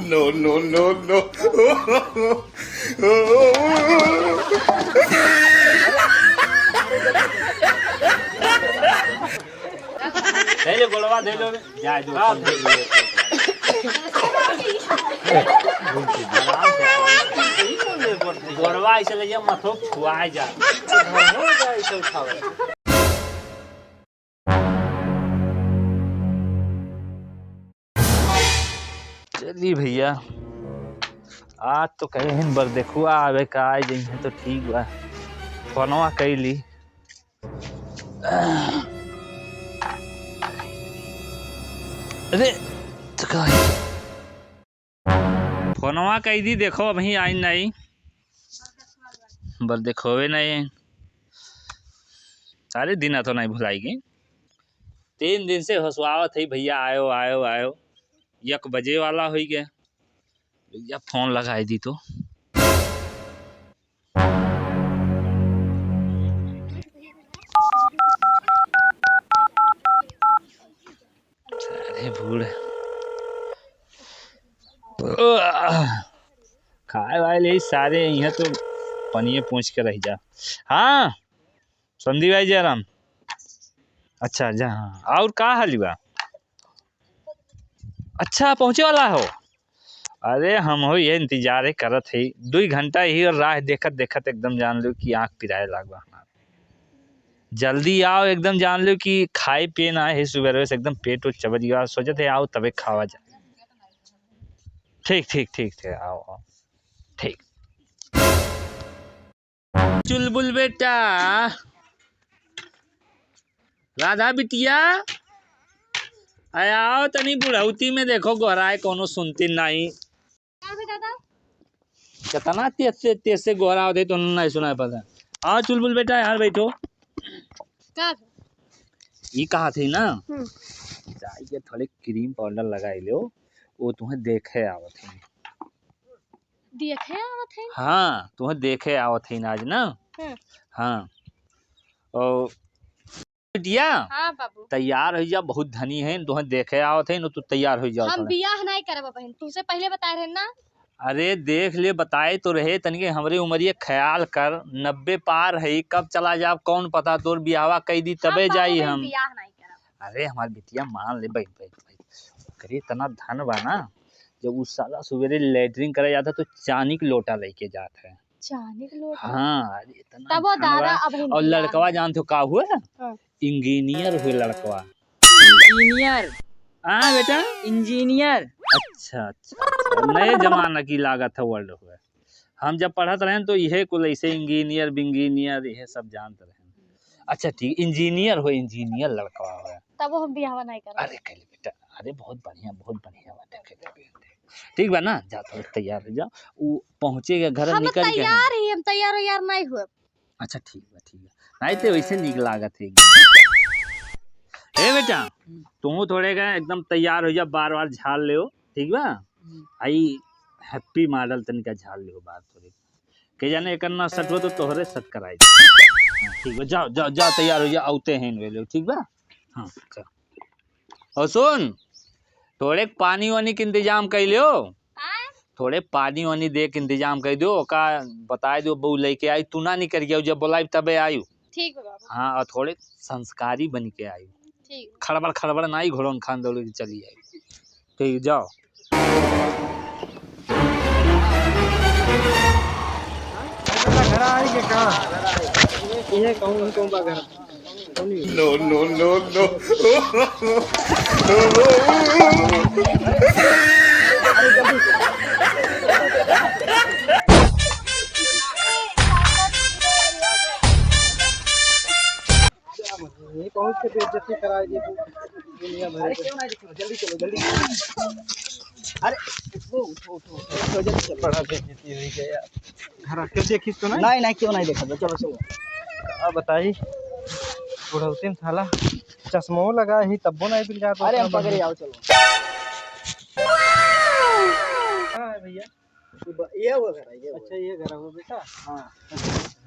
No, no, no, no. दे लो गोलवा दे लो जा दो आराम से गोलवा ऐसे ले जा मथो खुआ जा हो जा ऐसे उठावे। चलिए भैया आज तो कहीं बर देखू आवे का आ जाइए तो ठीक बा फोनवा कैली। अरे फोनवा कही दी देखो अभी आई नहीं बर देखोवे नहीं सारे दिन तो नहीं भुलाएगी 3 दिन से हंसवावत है भैया आयो आयो आयो 1 बजे वाला हो गया भैया फोन लगाई दी तो अरे भूड़ खाए वाले सारे यहाँ तो पनिए पूछ के रह जा। हाँ संदीप भाई जयराम अच्छा जा हाँ और का हाली बा अच्छा पहुँचे वाला हो। अरे हम हो ये इंतजार करत है 2 घंटा ही और राह देखत देखत एकदम जान लो कि आँख पिराए लागवा हमारा जल्दी आओ एकदम जान लो कि खाए पिए ना है सुबह से एकदम पेट उठ चबज गया सोचते है आओ तबे खावा जाए। ठीक ठीक ठीक ठीक आओ आओ ठीक। चुलबुल बेटा राधा बिटिया आओ तनी बुढ़ौती में देखो गोहराए कोनो सुनती नहीं कितना तेज से गोहरा होते तो नहीं सुना पता। हाँ चुलबुल बेटा यार बैठो ये कहा थी ना जाई के थोड़े क्रीम पाउडर लगाई लो वो तुम्हें देखे आवत है हाँ तुम्हें देखे आवत है आज ना हाँ और बिटिया हाँ बाबू तैयार हो जा बहुत धनी है तुम्हें देखे आवत है ना तू तैयार हो जा। हम बियाह नहीं करब बहन तुझसे पहले बताए रहे ना। अरे देख ले बताए तो रहे तनिके हमरे उमरिए ख्याल कर 90 पार है कब चला जा कौन पता तोर बियावा कई दी तबे जाई हम बियाह नहीं करब। अरे हमार बिटिया मान ले भाई भाई भाई करे इतना धन बा ना जब उस साला सवेरे लेटरिन करे जाता तो चांदी की लोटा लेके जाता है चांदी का लोटा हाँ इतना तब वो दादा अब और लड़कवा जानते हो का हुआ इंजीनियर हुए लड़कवा इंजीनियर। हाँ बेटा इंजीनियर अच्छा अच्छा नए जमाना की लागत है वर्ल्ड हुआ हम जब पढ़त रहे तो यह कुल ऐसे इंजीनियर बिंजीनियर यह सब जानते रहे। अच्छा ठीक इंजीनियर हो इंजीनियर लड़का हो तब वो हम बियाह नहीं करब। अरे कल बेटा अरे बहुत बढ़िया बात है ठीक बा ना जा थोड़ा तैयार हो जाओ वो पहुँचेगा घर हम निकल के हम तैयार हो यार नहीं हुए। अच्छा ठीक है नहीं तो वैसे निक लागत है ए बेटा तुम थोड़े का एकदम तैयार हो जा बार झाड़ ले ठीक बा आई हैप्पी मॉडल तनिका झाड़ ले बार थोड़े के जाने एक ना सट हो तो तोहरे सट कराई ठीक बा जाओ जाओ जाओ तैयार हो जा आते हैं वे लोग ठीक बा। हाँ चल और सुन थोड़े पानी वानी के इंतजाम कर लियो थोड़े पानी वानी दे के इंतजाम कर दो का बताए दो बहू लेके आई तू ना नहीं कर गया जब बोलाई तबे आयु ठीक बाबू। हाँ और थोड़े संस्कारी बन के आयु ठीक खड़बड़ ना ही घोड़ों खान दौड़ के चली आई ठीक जाओ। घर आई के कहा ये कौन बा घर No, no, no, no. ये कौन से बेइज्जती कराई दे दुनिया भर क्यों नहीं दिखो जल्दी चलो जल्दी अरे उठो जल्दी चलो बड़ा बेइज्जती हुई है यार घर क्यों देखिस तो नहीं क्यों नहीं देखा चलो चलो बताई बुढ़ौती में साला चश्मो लगा ही तब्बो नहीं दिल जाता। अरे हम पकड़े आओ चलो हां भैया ये वो घर है ये अच्छा ये घर है बेटा हां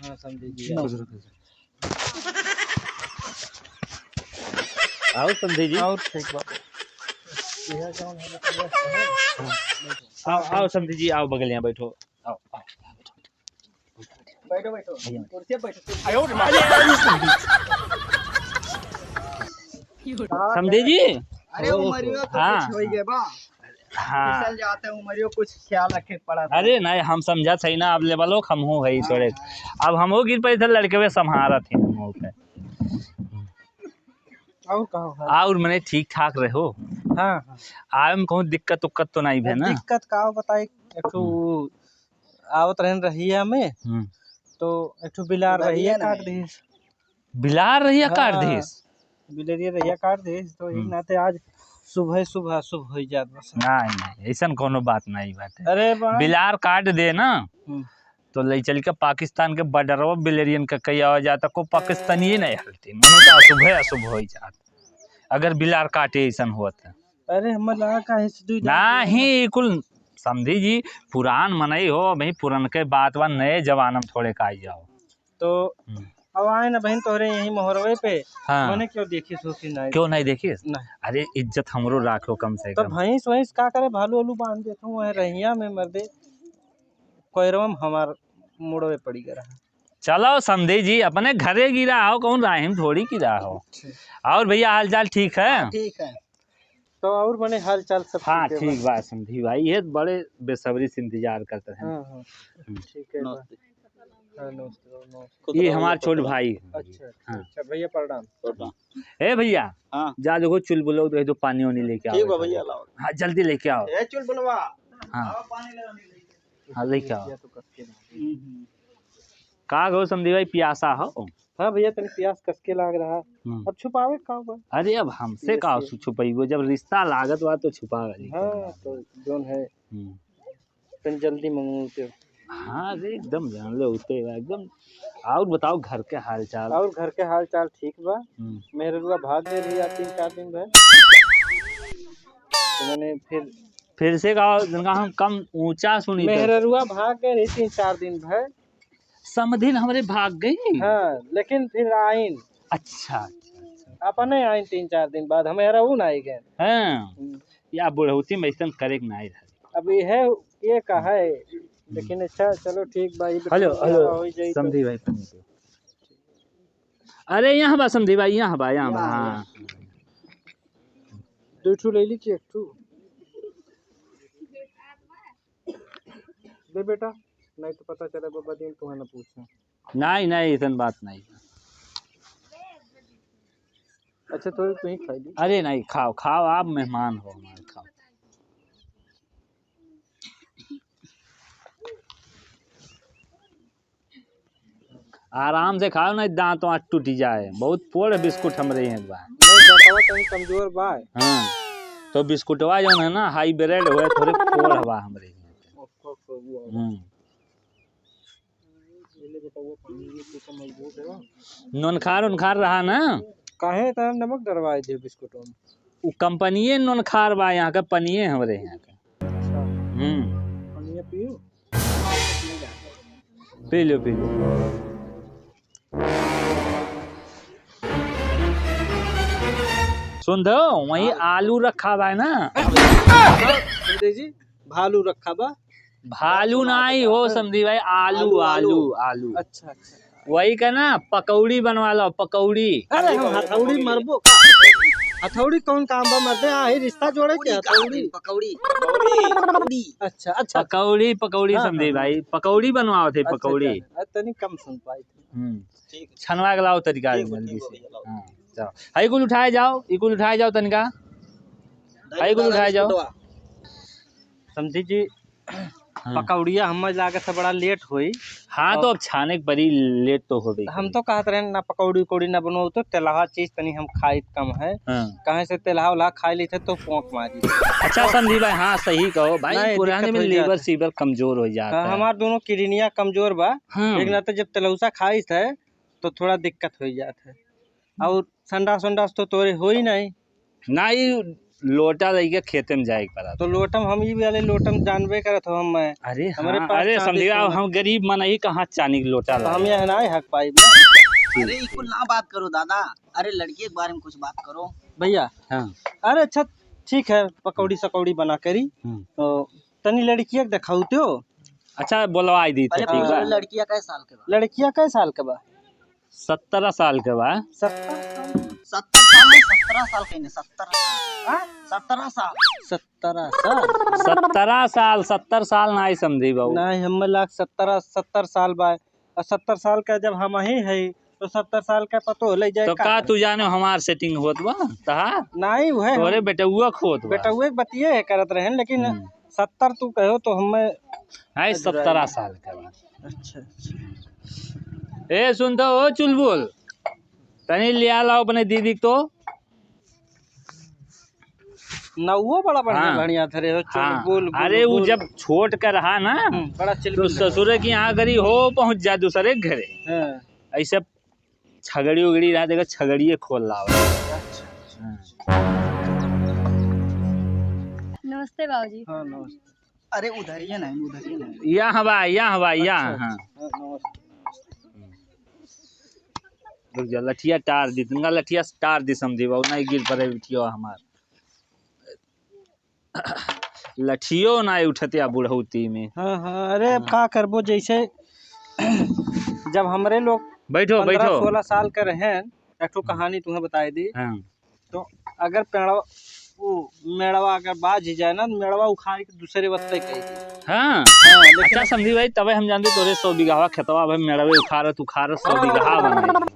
हां समझिए आओ संधि जी और ठीक बात आओ आओ समझी जी, आओ बगल यहाँ बैठो, आओ आओ बैठो बैठो भैया। कुर्सी पे बैठो समझे जी। अरे उमरियो तो हाँ। कुछ हो गए बा हाँ फिसल जाते उमरियो कुछ ख्याल रखे पड़ा था। अरे नहीं हम समझा सही ना, अब लेवलो हम हो है थोड़े, अब हम हो गिर पे इधर लड़के हुए संभारा थे हम हो पे। और कहो हाँ और मैंने ठीक ठाक रहो, हाँ आए में कहूँ दिक्कत उक्कत तो नहीं है ना। दिक्कत का बताई एक ठो आवत रहन रहिया में तो एक ठो बिलार रहिया काट दी बिलार रहिया काट हाँ। दीस। बिलेरिया रहिया काट दी तो एक नाते आज सुबह सुबह शुभ हो जात बस। नहीं नहीं ऐसा कोनो बात नहीं बात है। अरे बिलार काट दे ना तो ले चल के पाकिस्तान के बॉर्डर बिलेरियन का कई आ जाता को पाकिस्तानी नहीं हलती मनो तो अशुभ हो जात अगर बिलार काटे ऐसा होता। अरे हम लगा का नहीं कुल समझी जी पुरान मनई हो भाई पुरान के बात बा नए जमाना में थोड़े का जाओ तो अब आए ना बहन तोहरे यही मोहरवे पे हाँ। मैंने क्यों देखी सोची नहीं क्यों नहीं देखी नहीं। अरे इज्जत हमरो राखो कम से तो कम। भैंस वैंस का करे भालू वालू बांध देता हूँ वह रहिया में मर दे कोयरवम हमार मुड़वे पड़ी गया चलो समझे जी अपने घरे गिरा हो कौन राहिम थोड़ी गिरा हो। और भैया हाल चाल ठीक है। ठीक है तो और बने हाल चाल सब हाँ ठीक बात समझी भाई ये बड़े बेसब्री से इंतजार करते हैं। हाँ हाँ ठीक है ये हमारे छोट भाई। अच्छा अच्छा भैया प्रणाम। ए भैया हाँ जा देखो चुलबुलो तो पानी वानी लेके आओ। ठीक है भैया लाओ। हाँ जल्दी लेके आओ। ए चुल बुलवा हाँ पानी ले हाँ लेके आओ। का गो समझी भाई प्यासा हो। हाँ भैया तनी प्यास कस के लाग रहा अब छुपावे का बा। अरे अब हमसे का छुपाइबो जब रिश्ता लागत बा तो छुपा गली। हाँ तो जोन है तनी जल्दी मंगवाते। हाँ अरे एकदम जान ले उते एकदम। और बताओ घर के हाल चाल। और घर के हाल चाल ठीक बा। मेरे रुआ भाग दे रही 3-4 दिन भर तो मैंने फिर से कहा जिनका हम कम ऊंचा सुनी मेरे रुआ भाग गए रही 3-4 दिन भर समधिन हमारे भाग गई। हाँ लेकिन फिर आइन। अच्छा अपने आइन 3-4 दिन बाद हमारा ऊ नहीं गए। हाँ या बुढ़ौती में ऐसा करे नहीं रहा। अब ये का है लेकिन अच्छा चलो ठीक भाई। हेलो हेलो समझी भाई अरे यहाँ बा समझी भाई यहाँ बा हाँ 2 ठू ले ली कि 1 ठू दे बेटा नहीं तो पता चला बाबा दिन तुम्हें ना पूछना। नहीं नहीं ऐसा बात नहीं। अच्छा तो तुम ही खाई ली। अरे नहीं खाओ खाओ आप मेहमान हो हमारे खाओ। आराम से खाओ नहीं दांतों आज टूट जाए बहुत पोड़ बिस्कुट हमरे हैं बा। नहीं कमजोर बा। हाँ तो बिस्कुटवा जो है ना हाई ब्रेड हुए थोड़े पोड़ हवा हमरे। नोनखार रहा ना काहे त नमक डरवाए थे बिस्कुटों में। वो कंपनीये नोनखार बा यहाँ का पनिये हमरे यहाँ का। पानी पियो पी लो पी लो। सुन दो वही आलू रखा बा ना जी भालू रखा बा। भालू नहीं हो समझी भाई आलू आलू आलू। अच्छा वही का ना पकौड़ी बनवा लो पकौड़ी। अरे हम हथौड़ी मरबो का हथौड़ी कौन काम बा मरदे आई रिश्ता जोड़े के हथौड़ी पकौड़ी। अच्छा अच्छा पकौड़ी समझी भाई पकौड़ी बनवाओ थे पकौड़ी। तनी कम सुन पाई थी। छनवा के लाओ तरीका जल्दी से। हाँ जाओ हाई कुल उठाए जाओ तनिका हाई कुल उठाए जाओ समझी जी। पकौड़िया हम लागे से बड़ा लेट हुई। हाँ तो अब छाने के बड़ी लेट तो हो गई। हम तो कहते रहे ना पकौड़ी उकौड़ी ना बनाओ तो तेलहा चीज तनी हम खाई कम है। कहीं से तेलहा उला खा ली थे तो पोंक मारी। अच्छा समझी भाई हाँ सही कहो भाई पुराने में लीवर सीवर कमजोर हो जाता है। हमारे दोनों किडनियां कमजोर बा लेकिन ना तो जब तेलौसा खाई थे तो थोड़ा दिक्कत हो जाता है। और संडास तो तोरे हो ही नहीं लोटा लेके खेते में जाए पड़ा तो लोटम हम ही वाले लोटम जानबे करत हो हम। अरे हमारे पास अरे समझिए हम गरीब मन ही कहाँ चानी लोटा तो हम यहाँ ना हक पाई। अरे इकुल ना बात करो दादा। अरे लड़की के बारे में कुछ बात करो भैया। हाँ अरे अच्छा ठीक है पकौड़ी सकौड़ी बना करी तो तनी लड़किया के दिखाऊ तो। अच्छा बोलवाई दी थे, ठीक बा। लड़किया कै साल के बा? लड़किया कै साल के बा? 17 साल के बा। 17 साल में 17 साल के ने 17 साल 17 साल 17 साल 70 साल नहीं समझी बाबू। नहीं हम लाख 70 साल बा। और 70 साल का जब हम ही है तो 70 साल का पतो ले जाए तो का तू जाने हमार सेटिंग होत बा तहा नहीं है तोरे बेटुआ खोत बा। बेटुआ बतिये है करत रहे लेकिन 70 तू कहो तो हमें है 17 साल के बा। अच्छा ए सुन तो ओ चुलबुल तनी लिया लाओ अपने दीदी को। नौवो बड़ा बढ़िया हाँ। बढ़िया थे हो चुलबुल। अरे वो जब छोट कर रहा ना बड़ा तो चुलबुल ससुर की यहाँ करी हो पहुंच जा दूसरे के घरे। हाँ। ऐसे छगड़ी उगड़ी रहा देखो छगड़िए खोल लाओ। नमस्ते बाबूजी। हाँ नमस्ते। अरे उधर ही नहीं यहाँ बा यहाँ बा यहाँ। हाँ नमस्ते। रुक जा लठिया टार दी तुंगा लठिया टार दी समझी बाबू नहीं गिर पड़े बिटियो हमार लठियो नहीं उठते बुढ़ौती में। हाँ हाँ अरे अब का करबो जैसे जब हमरे लोग बैठो बैठो 16 साल के रहे एक ठो कहानी तुम्हें बताई दी। हाँ तो अगर पेड़वा वो मेड़वा अगर बाज ही जाए ना तो मेड़वा उखाड़ के दूसरे वत्ते कही। हाँ लेकिन अच्छा समझी भाई तबे हम जानते तोरे 100 बीघा खेतवा भाई मेड़वे उखाड़त 100 बीघा बना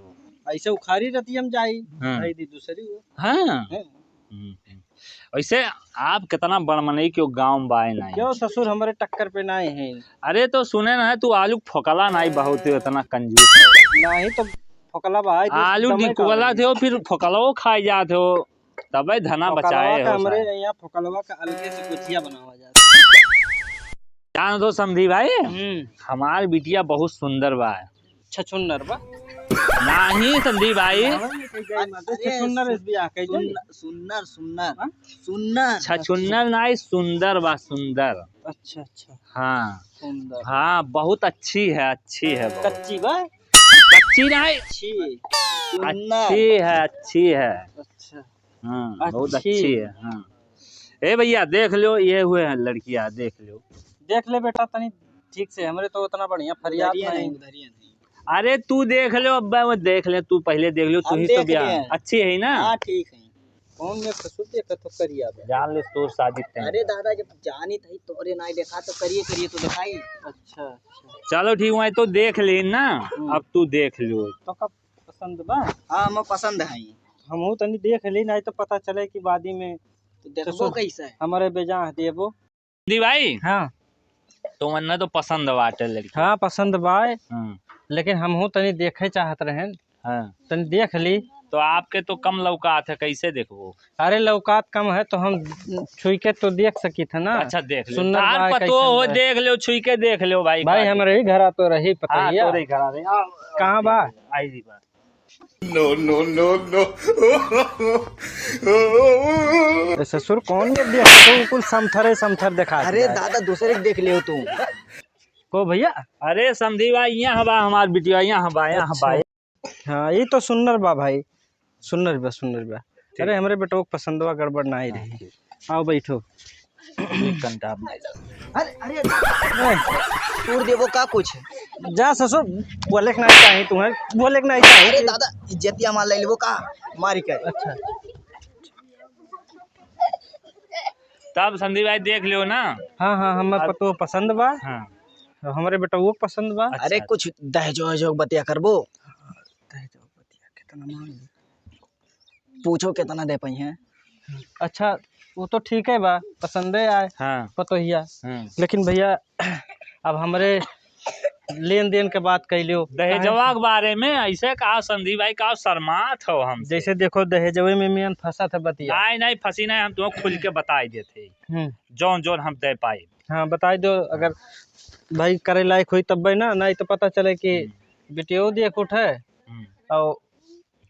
ऐसे उखाड़ी रहती हम जाई हाँ। भाई दी दूसरी वो हाँ वैसे आप कितना बड़मनई क्यों गाँव बाए नहीं क्यों ससुर हमारे टक्कर पे ना है। अरे तो सुने ना तू आलू फोकला नहीं बहुत ही उतना कंजूस नहीं तो फोकला भाई आलू निकला थे फिर फोकलो खाई जाते हो तबे धना बचाए हो हमरे यहाँ फोकलवा का अलगे से गुजिया बनावा जाता। जान दो समझी भाई हमार बिटिया बहुत सुंदर बा। छछुन्नर बा नहीं समझी भाई छछुन्नर भी आके सुन्नर सुन्नर सुन्नर छछुन्नर नहीं सुंदर बा सुंदर। अच्छा अच्छा हाँ सुंदर हाँ बहुत अच्छी है बहुत। कच्ची बा कच्ची नहीं अच्छी है अच्छा हाँ बहुत अच्छी। अच्छी है। हाँ ए भैया देख लो ये हुए हैं लड़कियां देख लो देख ले बेटा तनी ठीक से हमरे तो उतना बढ़िया फरियाद नहीं। अरे तू देख लो अब मैं देख ले तू पहले देख लो तू ही तो ब्याह अच्छी है ना। हाँ ठीक है कौन में ससुर देखा तो करिया जान ले तोर शादी तय। अरे दादा जब जानी थी तोरे नहीं देखा तो करिए तो दिखाई। अच्छा अच्छा चलो ठीक है तो देख ले ना अब तू देख लो तो कब पसंद बा? हाँ मैं पसंद है हम तनी देख ली नहीं तो पता चले कि वादी में तो देखो कैसा है हमारे बेजा देवो दी भाई। हाँ तो मन तो पसंद बाटे लड़की। हाँ पसंद बाय लेकिन हम तनी देखे चाहत रहे हाँ तनी देख ली तो आपके तो कम लौकात है कैसे देखो। अरे लौकात कम है तो हम छुई के तो देख सकी थे ना। अच्छा देख लो सुंदर तार बाय पतो हो देख लो छुई के देख लो भाई भाई हमारे ही घर तो रही पता हाँ, ही तो रही घरा रही कहाँ बा आई दी बात। No, no, no, no. ससुर कौन ये देख तो बिल्कुल समथर दिखा। अरे दादा दूसरे के देख ले तू को भैया। अरे समझी भाई यहाँ बा हमार बिटिया यहाँ बा हाँ ये तो सुन्नर बा भाई सुन्नर बा। अरे हमारे बेटो को पसंद हुआ गड़बड़ ना ही रही। आओ बैठो। अरे अरे तोड़ देवो का कुछ जा ससुर बोले नहीं चाहिए तुम्हें बोले नहीं चाहिए। अरे दादा इज्जतिया मार ले लेवो का मारी कर। अच्छा तब संदीप भाई देख लो ना। हाँ हाँ हमारे पतो पसंद बा। हाँ हमारे बेटा वो पसंद बा। अरे कुछ दहेजो बतिया करबो कितना मांग पूछो कितना दे पाई है। अच्छा वो तो ठीक है बा पसंद है आए हाँ पतो हिया लेकिन भैया अब हमारे लेन देन के बात कह लियो दहेजवा के बारे में ऐसे कहा संदीप भाई का शर्मात हो हम जैसे देखो दहेजवे में मियान फंसा था बतिया। नहीं फंसी नहीं हम तुम्हें खुल के बताई देते जौन हम दे पाए। हाँ बताई दो अगर भाई करे लायक हुई तब भाई ना नहीं तो पता चले कि बेटियो देख उठे और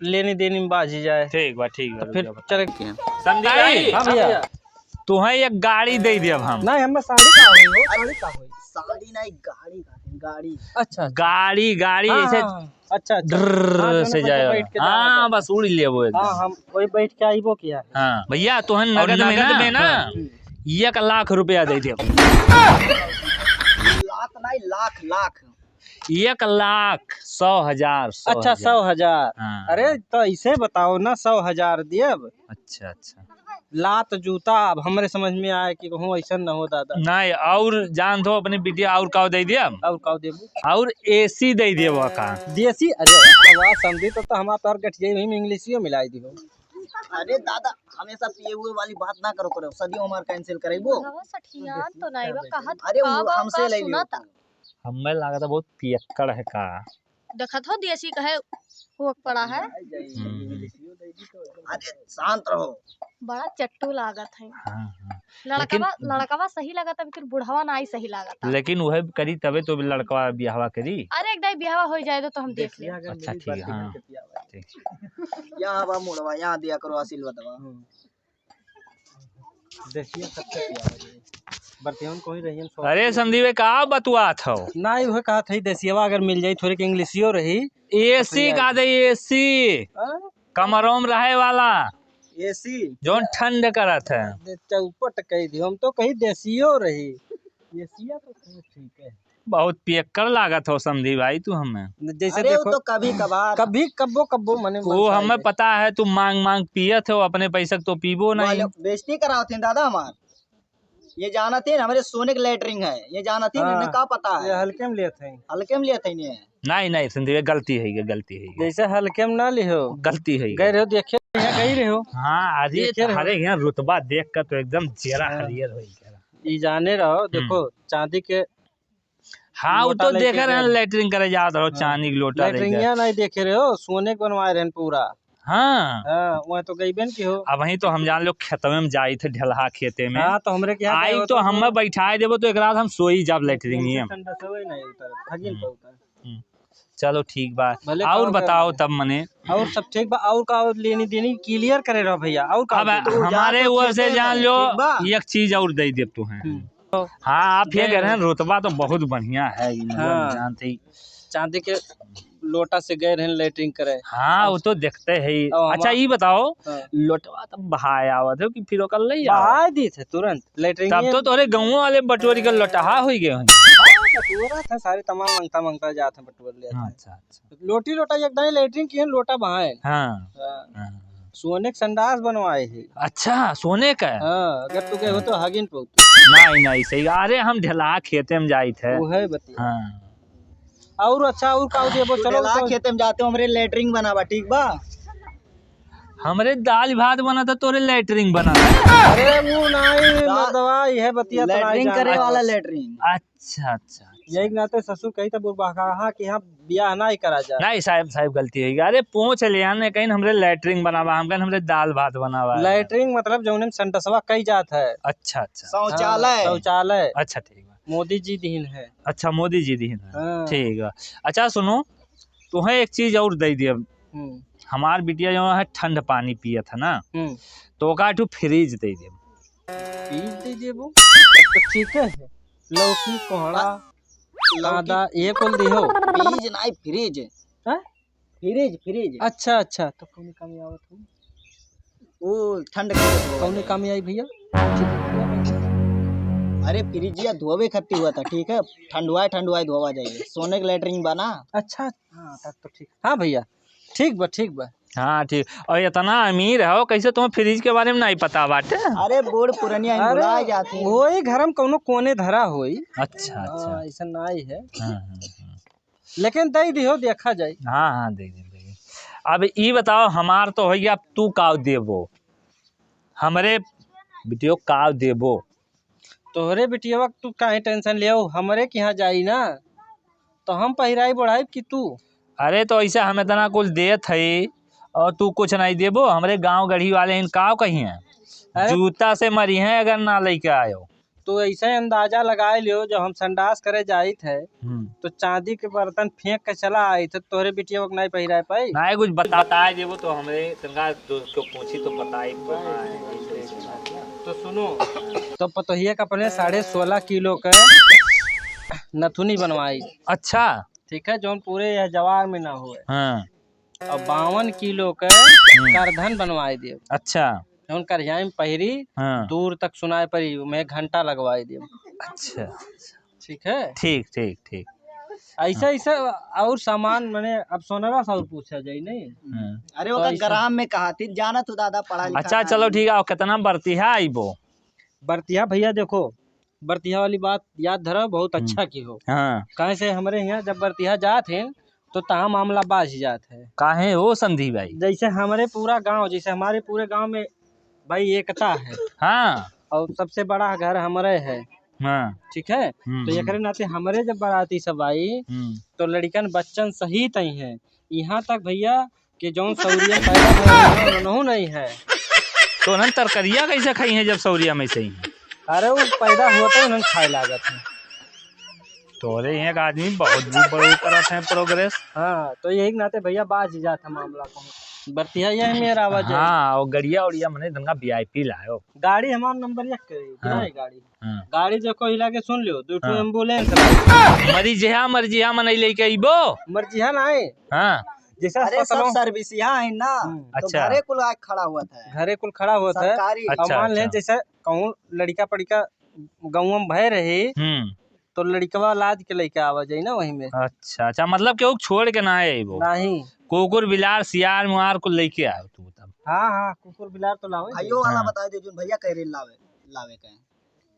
लेनी देनी में बाजी जाए। ठीक बा तो फिर चले संदीप भाई। हाँ भैया तुम्हें एक गाड़ी दे देब हम। नहीं हमें साड़ी का होई हो, साड़ी का होई। साड़ी नहीं गाड़ी गाड़ी। अच्छा गाड़ी गाड़ी हाँ, ऐसे हाँ, अच्छा अच्छा ड्रर हाँ, से दोनों जाएगा। बैठ के हाँ जाना बस उड़ लेबो हाँ एकदम। हम वही बैठ के आईबो किया है। हाँ भैया तुहन नगद में ना 1 लाख रुपया दे देब। लाख नहीं लाख लाख। 1,100,000। अच्छा 100,000। हाँ। अरे तो ऐसे बताओ ना 100,000 दियब। अच्छा अच्छा लात जूता अब हमरे समझ में आए कि कहूँ ऐसा न हो दादा। नहीं और जान दो अपनी बिटिया और का दे दिया और का देबू और एसी दे दिए वो का। देसी। अरे आवाज समझी तो हम आप गठिया में इंग्लिशियो मिलाई दियो। अरे दादा हमेशा पिए हुए वाली बात ना करो करो सदियों हमार कैंसिल करेबो। हवा सठियान तो नहीं बा कहत अरे का वो बा हमसे का ले लियो। सुनता। हमें लगा था बहुत पियक्कड़ है का। देखत हो देसी कहे हुक पड़ा है। अरे शांत रहो। बड़ा चट्टू लागत है। हाँ हाँ लड़कवा सही लागत है फिर बुढ़वा ना ही सही लागत है। लेकिन वह करी तबे तो लड़का ब्याहवा करी। अरे एक दाई ब्याह हो जाए तो हम देख ले। अच्छा ठीक है हाँ ठीक। यहाँ बा मुड़वा यहाँ दिया करो आशीर्वाद दवा। देसिया सबसे पिया बर्तियन कोई रहियन। अरे संदीप का बतुआ था नहीं वह कहा था देसियावा अगर मिल जाई थोड़ी के इंग्लिशियो रही। एसी का दे एसी कमरों में रहे वाला एसी जो ठंड करत है। चौपट कही दी हम तो कहीं देसियो रही। देसिया तो ठीक है। बहुत पियक्कड़ लागत हो समझी भाई तू हमें। जैसे अरे देखो वो तो कभी कभार कभी कब्बो कब्बो मने वो हमें पता है तू मांग मांग पियत हो अपने पैसे तो पीबो नहीं। बेइज्जती कराओ थे दादा हमार। ये जाना थे हमारे सोने की लेटरिंग है ये जाना थी हाँ, इन्हें का पता ये है। हल्के में लिए थे। हल्के में लिए थे इन्हें। नहीं नहीं संदीप गलती है गलती है जैसे हल्के में ना लिहो गलती है। गए रहो देखे गई रहो। हाँ अरे देखे रहो। हरे यहाँ रुतबा देख कर तो एकदम चेहरा हरियर हो गया। ई जाने रहो देखो चांदी के हाँ वो लोटा तो लेके देखे रहे गए। लैटरिन करे जात रहो चांदी के लोटा लेके। लेटरिंगिया नहीं देखे रहे हो सोने के बनवाए रहे पूरा। हाँ वहाँ तो गई बेन की हो। अब वही तो हम जान लो खेतवे में जाई थे ढलहा खेते में। हाँ तो हमरे के यहाँ आई तो हमें बैठाए देबो तो एक रात हम सोई जब लैटरिन में। ठंडा से वही नहीं उतर थगिन पे उतर। चलो ठीक बा भले और खाओ बताओ कर। तब मने और सब ठीक बा और का और लेनी देनी क्लियर करे रहो भैया और का अब तो हमारे जा तो ओर से खेते जान में, लो ठीक बा? एक चीज और दे दे तू है। हाँ आप ये कह रहे हैं रुतबा तो बहुत बढ़िया है हाँ। जानते ही। चांदी के लोटा से गए रहे लेटरिंग करे। हाँ वो तो देखते है ही। और अच्छा ये बताओ हाँ। लोटवा तो बहाय आवत हो कि फिर ओकर ले आओ। बहा दी थे तुरंत लेटरिंग तब तो तोरे गाँव वाले बटोरी का लोटहा हो गए हैं। बटुआ था सारे तमाम मंगता मंगता जाते हैं बटुआ ले अच्छा अच्छा लोटी लोटा एकदम लेटरिंग किए लोटा बहाए। हाँ हाँ। सोने के संडास बनवाए है। अच्छा सोने का है? हाँ अगर तू गए हो तो हगिन पे नहीं नहीं सही अरे हम ढला खेते में जाई थे। वो है बतिया। हाँ और अच्छा और का देबो चलो ढला खेते में जाते हो हमरे लेटरिंग बनावा ठीक बा। हमरे दाल भात बना था तोरे लेटरिंग बना था। अरे वो नहीं दवाई है बतिया तो नहीं लेटरिंग जाना। करे वाला लेटरिंग। अच्छा अच्छा यही नाते ससुर कही था बुरबा कि यहाँ ब्याह ना ही करा जाए। नहीं साहब साहब गलती है अरे पूछ ले आने कहीं हमरे लेटरिंग बनावा हम कहीं हमरे दाल भात बनावा। लेटरिंग मतलब जौन में संटसवा कई जात है। अच्छा अच्छा शौचालय शौचालय अच्छा ठीक है। मोदी जी दीन है। अच्छा मोदी जी दी है हाँ। ठीक है। अच्छा सुनो तुम्हें एक चीज और दे दिया हमार बिटिया जो है ठंड पानी पिया था ना तो का फ्रिज दे दे। फ्रिज दे देबो तो ठीक है। लौकी कोहड़ा आदा ये कुल दिहो। फ्रिज नहीं फ्रिज। हैं? Fridge fridge. अच्छा अच्छा तो कौन कमी आवत हो वो ठंड कौन कमी आई भैया। अरे फ्रिजिया धोवे खत्ती हुआ था ठीक है ठंडवाए धोवा जाइए सोने के लेटरिंग बना। अच्छा हाँ तब तो ठीक। हाँ भैया ठीक बा। हाँ ठीक और इतना अमीर है कैसे तुम्हें फ्रिज के बारे में नहीं पता बाटे। अरे बूढ़ पुरानिया भुलाए जाते हैं। वही घर में कौनो कोने धरा होई। अच्छा अच्छा ऐसा नहीं है हाँ लेकिन दे दिहो देखा जाए। हाँ दे दे। अब ये बताओ हमार तो हो गया तू का देबो हमरे बिटियो का देबो। तोहरे बिटिया तू काहे टेंशन ले हमरे के यहाँ जाई ना तो हम पहिराई बढ़ाई कि तू। अरे तो ऐसा हम इतना कुछ देत है और तू कुछ नहीं देबो हमरे गांव गढ़ी वाले इन का कही है जूता से मरी है अगर ना लेके आयो। तो ऐसे अंदाजा लगाए लियो जब हम संडास करे जाई थे तो चांदी के बर्तन फेंक के चला आई थे तोहरे बिटिया नहीं पहिराए पाई। नहीं कुछ बताए देबो तो हमरे तनका को पूछी तो पता ही तो सुनो, तो पतोहिया का अपने 16.5 किलो का नथुनी बनवाई। अच्छा। ठीक है, जो पूरे यह जवार में ना हुए। हाँ। और 52 किलो का करधन बनवाई दियो। अच्छा। जौन करिया में पहिरी हाँ। दूर तक सुनाई पड़ी, मैं घंटा लगवाई दियो। अच्छा। ठीक है, ठीक ठीक ठीक। ऐसा ऐसा और सामान मैंने अब सोनरा सा और पूछा जाए नहीं। अरे तो वो ऐसा- ग्राम में कहा थी, जाना तो दादा पढ़ा लिखा अच्छा ना चलो है। ठीक है। और कितना बढ़ती है आई वो? बर्तिया भैया देखो, बर्तिया वाली बात याद धरा, बहुत अच्छा की हो। हाँ। कहे से हमारे यहाँ जब बर्तिया जाते हैं तो तहाँ मामला बाज जाता है। काहे वो संधि भाई? जैसे हमारे पूरा गांव, जैसे हमारे पूरे गांव में भाई एकता है। हाँ। और सबसे बड़ा घर हमारे है। हाँ। ठीक है, तो एकरे नाते हमारे जब बाराती सब आई तो लड़कन बच्चन सहित ही है। यहाँ तक भैया कि जौन सौरिया पैदा भइल उनहु नहीं है। तो उन्होंने तरकरिया कैसे खाई है जब सौरिया में सही है? अरे वो पैदा होता है उन्होंने खाए लागत है। तोरे यहाँ का आदमी बहुत बड़ो करत है प्रोग्रेस। हाँ, तो यही के नाते भैया बाज जाता मामला को। बर्तिया यही मेरा आवाज है। हाँ, और गड़िया उड़िया मने दंगा VIP लायो। गाड़ी हमारा नंबर एक करे हाँ। गाड़ी। हाँ। गाड़ी देखो हिला के सुन लियो, दो हाँ। एम्बुलेंस मर्जी मन लेके आइबो। मर्जी है ना है। हाँ। जैसा अरे सब सर्विस यहाँ है ना, तो अच्छा। घरे कुल आग खड़ा हुआ था। घरे कुल खड़ा हुआ था। सरकारी। अच्छा, मान ले अच्छा। जैसे कहूँ लड़का पड़िका गाँव में भय रही तो लड़कवा लाद के लेके आवा जाए ना वहीं में। अच्छा अच्छा, मतलब केहू छोड़ के ना आए वो? नहीं, कुकुर बिलार सियार मुआर को लेके आयो तू तब? हाँ हाँ, कुकुर बिलार तो लावे। भाइयों वाला हाँ। बता दे जो भैया कह रहे लावे लावे के।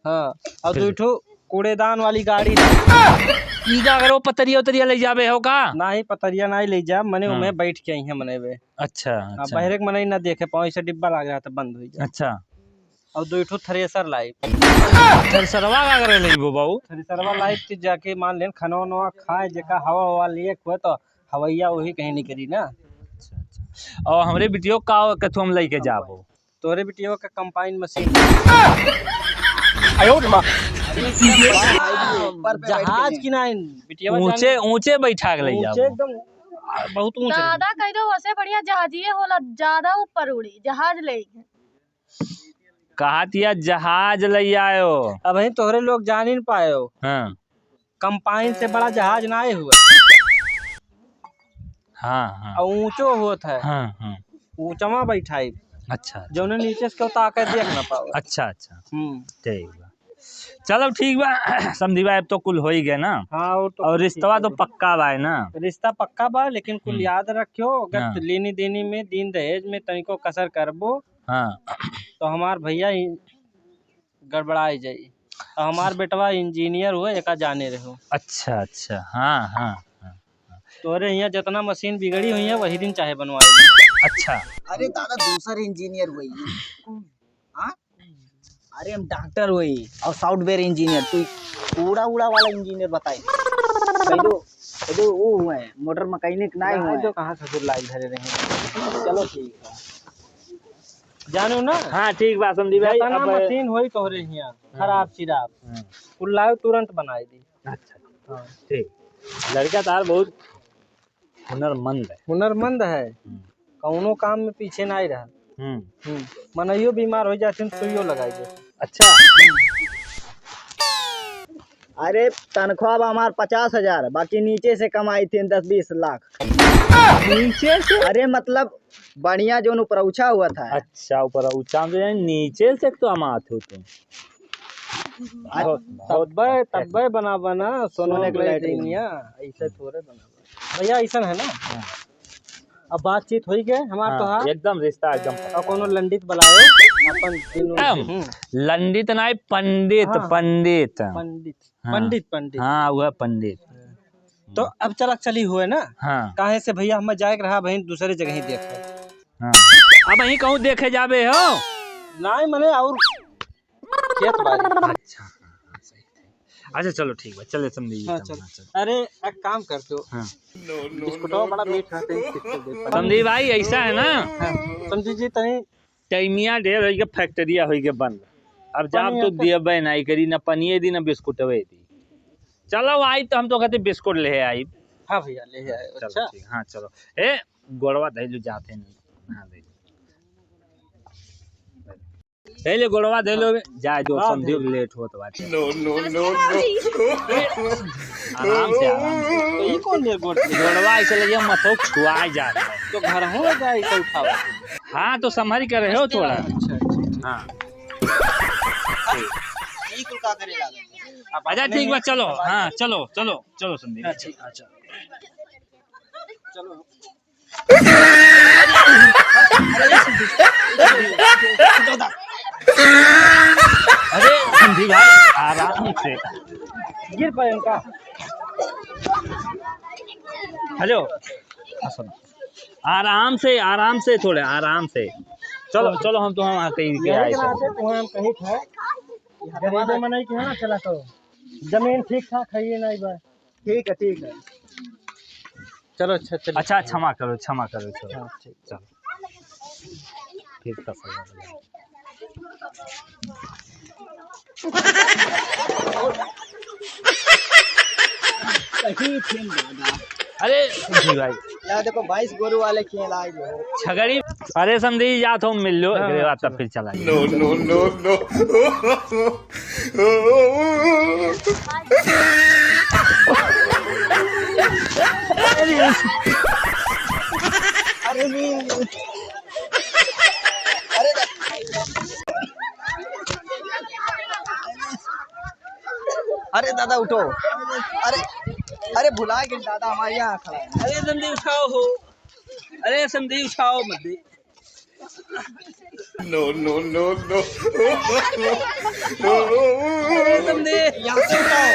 हाँ, और दो ठो कूड़ेदान वाली गाड़ी ई का करो पतरिया उतरिया ले जाबे हो का? ना ही पतरिया ना ही ले जा मने हाँ। उमें बैठ के आई है मने वे। अच्छा अच्छा बहरे के मने ना देखे पाँव से डिब्बा लग रहा था बंद हो जाए। अच्छा। और दो ठो थ्रेसर लाई। थ्रेसरवा का करे लेबो बाबू? थ्रेसरवा लाई थी जाके मान लेन खाना वाना खाए जेका हवा हवा लिए हुए तो हवैया वही कहीं नहीं करी ना। अच्छा अच्छा। और हमरे बिटियो का कथु हम लेके जाबो? तोरे बिटियो का कंपाइन मशीन ऊपर पे बैठ के जहाज जाएं। की ना बिटिया ऊंचे ऊंचे बैठा के ले ऊंचे जाबो? एकदम बहुत ऊंचे। दादा कह दो वैसे बढ़िया जहाजिए होला, ज्यादा ऊपर उड़ी जहाज ले। कहा तिया जहाज ले आयो। अब ही तोहरे लोग जान ही नहीं पाए हो, हाँ कंपाइन से बड़ा जहाज ना आए हुआ। हाँ हाँ और ऊंचो होता है, हाँ हाँ। ऊंचवा बैठाई अच्छा जो नीचे से ताकत देख ना पाओ। अच्छा अच्छा ठीक बा। चलो ठीक बा समझी बा, अब तो कुल हो ही गए ना। हाँ, और रिश्तवा तो पक्का बा है ना? रिश्ता पक्का बा, लेकिन कुल याद रखियो हाँ। अगर लेनी देनी में दीन दहेज में तनिको कसर करबो हाँ। तो हमार भैया ही गड़बड़ाई जाई। और हमार बेटवा इंजीनियर हुए एका जाने रहो। अच्छा अच्छा। हाँ हाँ हाँ। तोरे यहाँ जितना मशीन बिगड़ी हुई है वही दिन चाहे बनवाई। अच्छा। अरे दादा दूसर इंजीनियर हुई। हाँ? अरे हम डॉक्टर हुई और सॉफ्टवेयर इंजीनियर, तू उड़ा उड़ा वाला इंजीनियर बताए। तो वो हुए मोटर मैकेनिक नहीं हुए। तो कहाँ से लाई धरे रहे। चलो ठीक है, जानो ना। हाँ ठीक बा समझी भाई। जितना अब मशीन होई तोहरे यहाँ खराब चिराब कुल लाओ तुरंत बनाई दी। अच्छा ठीक। लड़का तार बहुत हुनरमंद है। हुनरमंद है, कौनो काम में पीछे नहीं रहा। मनइयो बीमार हो जाते सुइयो लगाई दे। अच्छा। अरे तनख्वाह बा हमार 50,000, बाकी नीचे से कमाई थी 10-20 लाख। नीचे से? अरे मतलब बढ़िया जो ऊपर उछा हुआ था। अच्छा ऊपर ऊंचा में नीचे से तो अमात हो तुम। तब्बे बना बना सोने के लैट्रिनिया ऐसे थोड़े बना भैया ऐसा है ना। अब बातचीत हो गए हमार तो हाँ एकदम रिश्ता एकदम। और कोनो लंडित बुलाओ अपन लंडित नहीं पंडित। हाँ। पंडित पंडित हाँ। पंडित पंडित। हाँ वह पंडित। तो अब चलक चली हुए ना। हाँ। काहे से भैया हम जाए रहा भाई दूसरे जगह ही देखे। हाँ। अब यहीं कहूँ देखे जाबे हो? नहीं मने और खेत बाड़ी। अच्छा अच्छा चलो ठीक है चले समझी। हाँ, चल। अरे एक काम करते हो। हाँ। बिस्कुटवा बड़ा मीठ रहते हैं। समझी भाई ऐसा है ना। समझी जी तनी टाइमिया ढेर हो फैक्ट्रिया हो बंद। अब जब तो दिए नहीं करी ना पनिए दी ना बिस्कुटवे दी। चलो आई तो हम तो कहते बिस्कुट ले आई। हाँ भैया ले आए। अच्छा हाँ चलो ए गोड़वा धैलू जाते नहीं। हाँ दे ले गोड़वा दे लो जाए जो समझियो लेट होत बाटे No, no, no, आराम से तो ये कौन दे गोड़ गोड़वा ऐसे लगे मथो छुआ जा रहा है। तो घर हो जाए तो उठाओ। हाँ तो संभाल कर रहे हो थोड़ा। हाँ ई कुल का करे लागे। अच्छा ठीक बा चलो। हाँ चलो चलो चलो संदीप। अच्छा चलो अरे संदीप भाई आराम से गिर पाए उनका। हेलो आराम से थोड़े आराम से चलो चलो हम तो हम आते ही आए थे। हम कहीं थे गरीबे में नहीं ना चला तो जमीन ठीक ठाक है ये नहीं बस। ठीक है चलो अच्छा क्षमा करो चलो चलो ठीक था अरे जी भाई यार देखो 22 गोरू वाले खेल आए जो छगड़ी। अरे समझी जा तो मिल लो अगले बार तब फिर चला no, no, no, अरे नहीं अरे दादा उठो। अरे भुला गए दादा हमारे यहाँ खड़ा है। अरे संदीप उठाओ हो। अरे संदीप उठाओ मत दे। no, no, no, no. अरे संदीप यहाँ से उठाओ।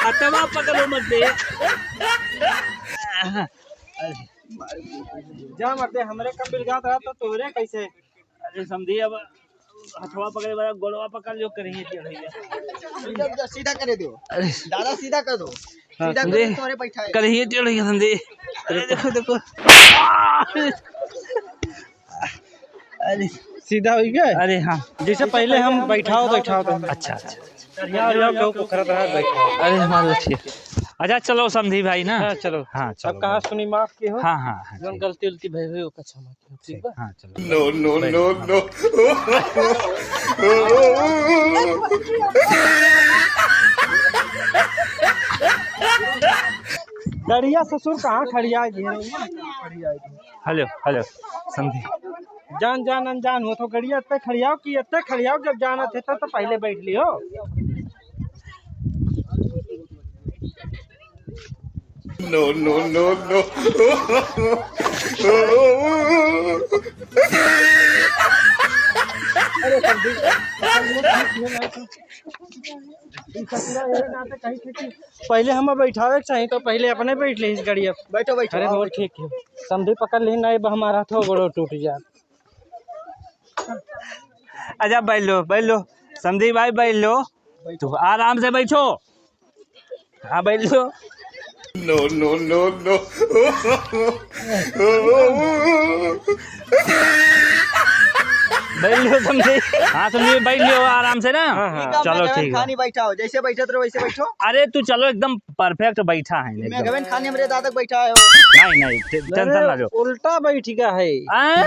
हथवा पकड़ो मत दे। जा मत दे हमरे कब बिलगात रहा तो तोरे कैसे। अरे समझी अब हथवा पकड़े वाला गोड़वा पकड़ लियो करिए चढ़ैया सीधा करे दो दादा सीधा कर दो। सीधा संदीप, कर तुम्हारे बैठा है। करिए चढ़ैया समझी। अरे देखो अरे सीधा हो गया। अरे हाँ जैसे पहले हम बैठाओ तो अच्छा बैठाओ। अरे हमारा ठीक। अच्छा चलो समझी भाई ना। हाँ चलो। हाँ चलो अब कहा सुनी माफ की हो। हाँ जोन गलती उलती भई हुई ओका क्षमा की ठीक बा। हाँ चलो No, no, no, no. गड़िया ससुर कहाँ खड़िया हेलो समझी जान अनजान हो तो गड़िया इतने खड़ियाओ जब जाना थे तो पहले बैठ लियो। No, no, no, no. पहले हम बैठावे चाहिए तो पहले अपने बैठ ले इस गड़िया। बैठो अरे बहुत ठीक है समझी पकड़ ली नहीं हमारा तो गोड़ो टूट जा। अच्छा बैठ लो समझी भाई बैठ लो तो आराम से बैठो। हाँ बैठ लो। No, no, no, no. बैठ लो समझी। हाँ समझी बैठ लियो आराम से ना। चलो ठीक है खानी बैठा हो जैसे बैठे तो वैसे बैठो। अरे तू चलो एकदम परफेक्ट बैठा है मैं एकदम। गवन खाने मेरे दादा बैठा है। नहीं टेंशन ना लो। उल्टा बैठ गया है।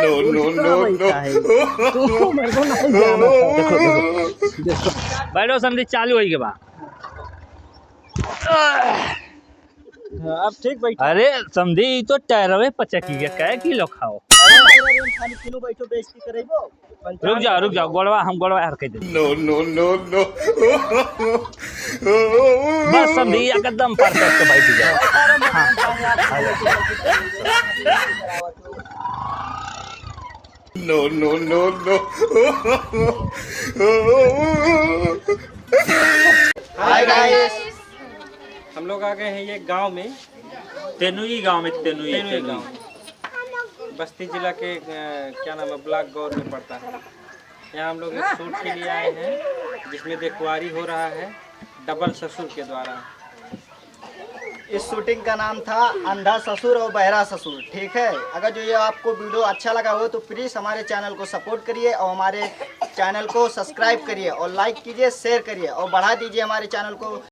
No, no, no, no. तू मेरे को नहीं जाना था। बैठो समझी चालू होई के बाद। अब ठीक बैठ। अरे समझी तो टहरवे पचकी के कै किलो खाओ। खानी किलो बैठो बेइज्जती करेबो। रुक जाओ गोड़वा हर कह दे। No, no, no, no. बस समझी एकदम परफेक्ट बैठ जाओ। हाँ No, no, no, no. Hi guys हम लोग आ गए हैं ये गांव में। तेनुई गांव में तेनुई गांव बस्ती जिला के क्या नाम है ब्लॉक गौर में पड़ता है। यहाँ हम लोग एक शूट के लिए आए हैं जिसमें देखवारी हो रहा है डबल ससुर के द्वारा। इस शूटिंग का नाम था अंधा ससुर और बहरा ससुर। ठीक है अगर जो ये आपको वीडियो अच्छा लगा हो तो प्लीज़ हमारे चैनल को सपोर्ट करिए और हमारे चैनल को सब्सक्राइब करिए और लाइक कीजिए शेयर करिए और बढ़ा दीजिए हमारे चैनल को।